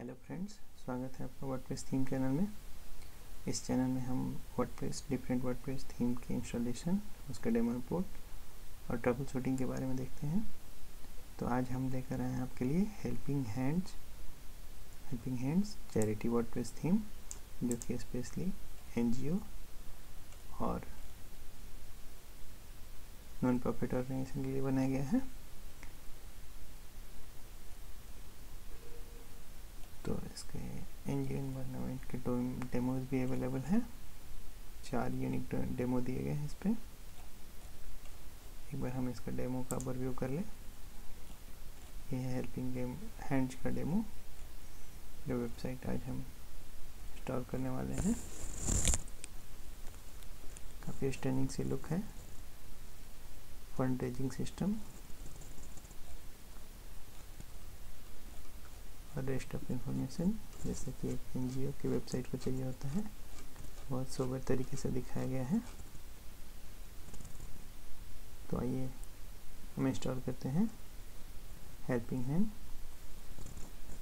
Hello friends, स्वागत है आपका वर्डप्रेस थीम चैनल में। इस चैनल में हम डिफरेंट वर्डप्रेस थीम के इंस्टॉलेशन, उसका डेमो रिपोर्ट और ट्रबल शूटिंग के बारे में देखते हैं। तो आज हम लेकर आए हैं आपके लिए helping hands charity WordPress theme, जो कि स्पेशली NGO और नॉन प्रॉफिट ऑर्गेनाइजेशन के लिए बनाया गया है। तो इसके NGO एनवायरनमेंट के डेमोज भी अवेलेबल हैं। 4 यूनिक डेमो दिए गए हैं इस पर। एक बार हम इसका डेमो का ओवरव्यू कर लें। ये है हेल्पिंग हैंड्स का डेमो, जो वेबसाइट आज हम इंस्टॉल करने वाले हैं। काफ़ी स्टनिंग सी लुक है। फंड रेजिंग सिस्टम और रेस्ट ऑफ इंफॉर्मेशन, जैसे कि एक NGO की वेबसाइट को चाहिए होता है, बहुत सोबर तरीके से दिखाया गया है। तो आइए हम इंस्टॉल करते हैं हेल्पिंग हैंड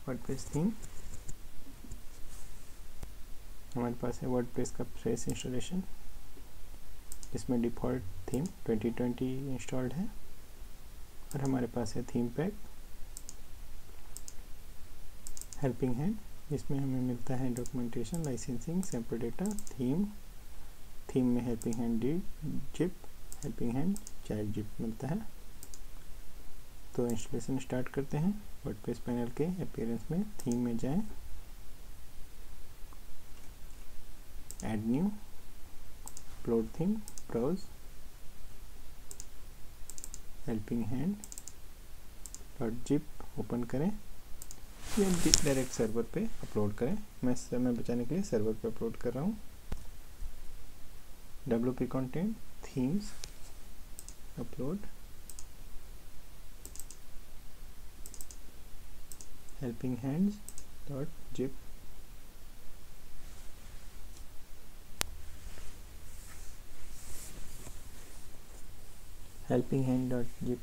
वर्डप्रेस थीम। हमारे पास है वर्डप्रेस का फ्रेश इंस्टॉलेशन, इसमें डिफ़ॉल्ट थीम 2020 इंस्टॉल्ड है और हमारे पास है थीम पैक हेल्पिंग हैंड, जिसमें हमें मिलता है documentation, licensing, sample data, theme में helping hand zip, helping hand child zip मिलता है। तो इंस्टॉलेशन स्टार्ट करते हैं। वर्डप्रेस पैनल के अपीयरेंस में थीम में जाएं, add new, upload theme, browse, helping hand .zip open करें या डायरेक्ट सर्वर पे अपलोड करें। मैं समय बचाने के लिए सर्वर पे अपलोड कर रहा हूँ। WP content, themes, upload, helping hands .zip, helping hand .zip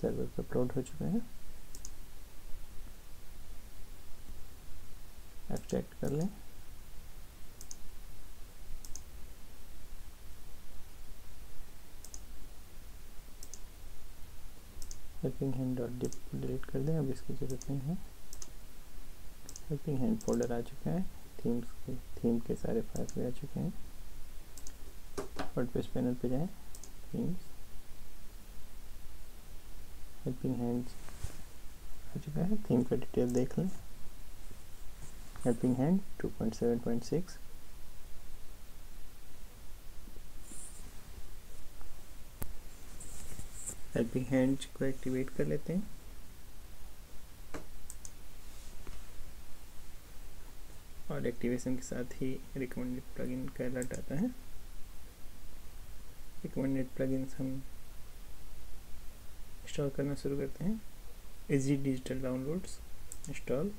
server पे अपलोड हो चुका है। एक्सट्रैक्ट कर लें। हेल्पिंग हैंड .zip को डिलीट कर दें, अब इसकी ज़रूरत नहीं है। हेल्पिंग हैंड फोल्डर आ चुका है, थीम के सारे फाइल्स भी आ चुके हैं। वर्डप्रेस पैनल पे जाएं, थीम्स, हेल्पिंग हैंड्स आ चुका है। थीम का डिटेल देख लें। हेल्पिंग हैंड 2.7.6, हेल्पिंग हैंड को एक्टिवेट कर लेते हैं। और एक्टिवेशन के साथ ही रिकमेंडेड प्लगइन का अलर्ट आता है। रिकमेंडेड प्लगइन्स हम इंस्टॉल करना शुरू करते हैं। Easy digital downloads install,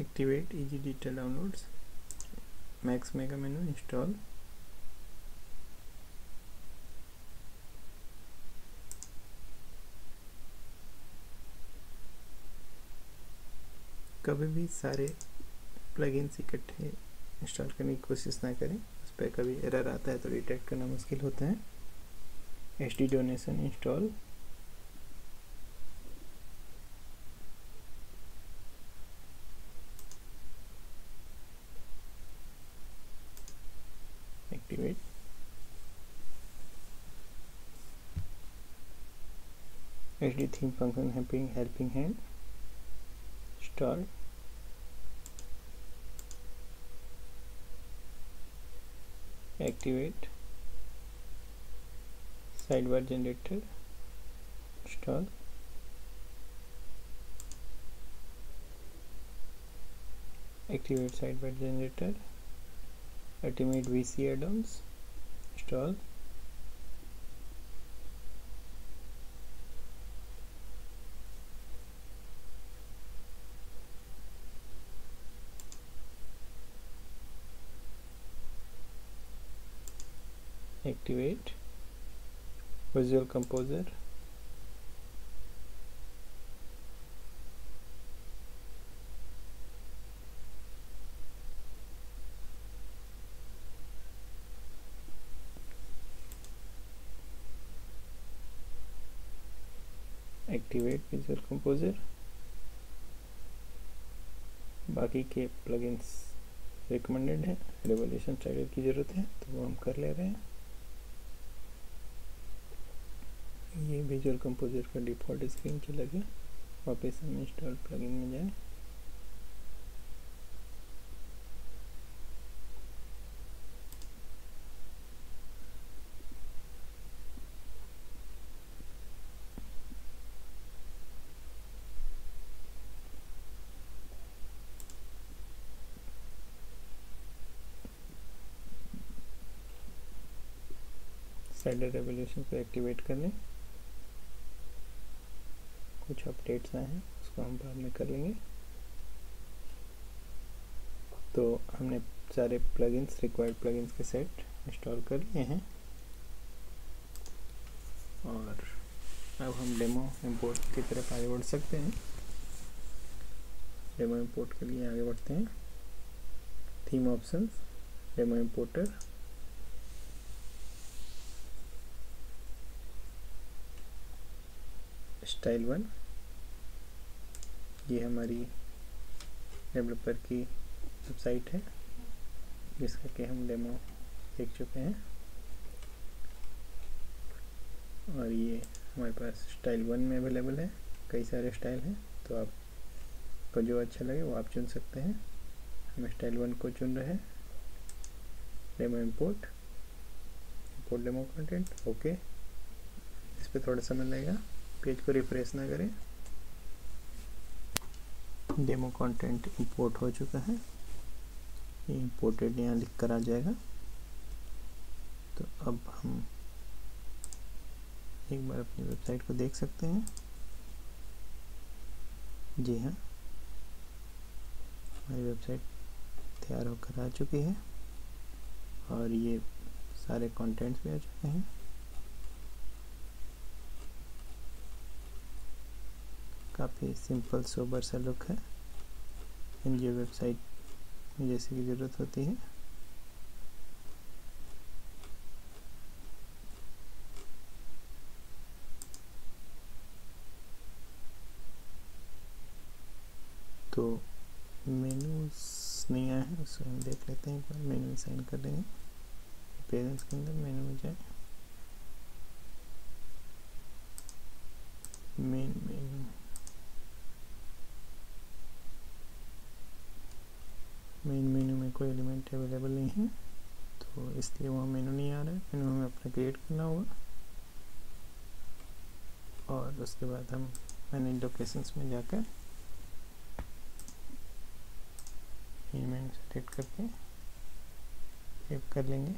activate easy digital downloads, max mega मेनू इंस्टॉल, कभी भी सारे प्लगइन्स इकट्ठे इंस्टॉल करने की कोशिश ना करें, उस पर कभी एरर आता है तो डिटेक्ट करना मुश्किल होता है। HD donation install, activate, HD theme function helping hand install, activate sidebar generator install, activate sidebar generator, Ultimate VC add-ons, install. Activate Visual Composer. Activate visual composer. बाकी के प्लगइन्स रिकमेंडेड है, रेवोल्यूशन स्टाइलर की ज़रूरत है तो वो हम कर ले रहे हैं। ये विजुअल कंपोजर का डिफ़ॉल्ट स्क्रीन चला गया। वापस हम इंस्टॉल प्लगइन में जाएं। साइडर रेवोल्यूशन को एक्टिवेट कर लें। कुछ अपडेट्स आए हैं, उसको हम बाद में कर लेंगे। तो हमने सारे प्लगइन्स, रिक्वायर्ड प्लगइन्स के सेट इंस्टॉल कर लिए हैं और अब हम डेमो इंपोर्ट की तरफ आगे बढ़ सकते हैं। डेमो इंपोर्ट के लिए आगे बढ़ते हैं। Theme options, demo importer, style 1। ये हमारी डेवलपर की वेबसाइट है जिसका कि हम डेमो देख चुके हैं और ये हमारे पास स्टाइल 1 में अवेलेबल है। कई सारे स्टाइल हैं तो आपको जो अच्छा लगे वो आप चुन सकते हैं। हम स्टाइल 1 को चुन रहे हैं। Demo import demo content, okay. इस पर थोड़ा समय लगेगा, पेज को रिफ्रेश ना करें। डेमो कंटेंट इंपोर्ट हो चुका है। ये इंपोर्टेड यहाँ लिख कर आ जाएगा। तो अब हम एक बार अपनी वेबसाइट को देख सकते हैं। जी हाँ, हमारी वेबसाइट तैयार होकर आ चुकी है और ये सारे कंटेंट्स भी आ चुके हैं। काफ़ी सिंपल सोबर सा लुक है। ये वेबसाइट में जैसे की ज़रूरत होती है। तो मेनूज नहीं आया है, उसको हम देख लेते हैं। एक बार मेनू साइन कर लेंगे। पेरेंट्स के अंदर मेनू में जाए, मेन मेनू, मेन मेनू में कोई एलिमेंट अवेलेबल नहीं है तो इसलिए वहाँ मेनू नहीं आ रहा है। मेनू हमें अपना क्रिएट करना होगा और उसके बाद हम मैनेज लोकेशंस में जाकर मेनू सेलेक्ट करके सेव कर लेंगे।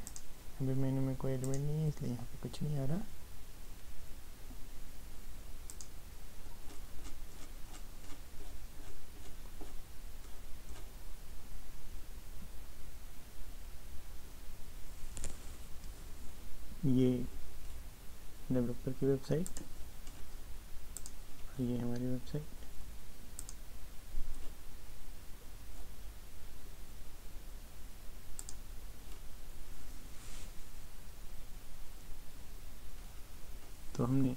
अभी मेनू में कोई एलिमेंट नहीं है इसलिए यहाँ पे कुछ नहीं आ रहा। ये डेवलपर की वेबसाइट और ये हमारी वेबसाइट। तो हमने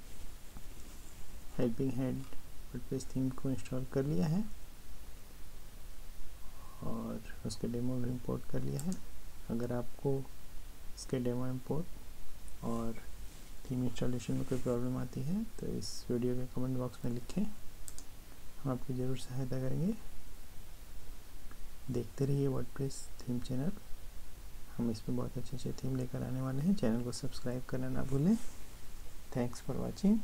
हेल्पिंग हैंड वर्डप्रेस थीम को इंस्टॉल कर लिया है और उसके डेमो भी इंपोर्ट कर लिया है। अगर आपको इसके डेमो इंपोर्ट और थीम इंस्टॉलेशन में कोई प्रॉब्लम आती है तो इस वीडियो के कमेंट बॉक्स में लिखें, हम आपकी ज़रूर सहायता करेंगे। देखते रहिए वर्डप्रेस थीम चैनल, हम इस पर बहुत अच्छे थीम लेकर आने वाले हैं। चैनल को सब्सक्राइब करना ना भूलें। Thanks for watching.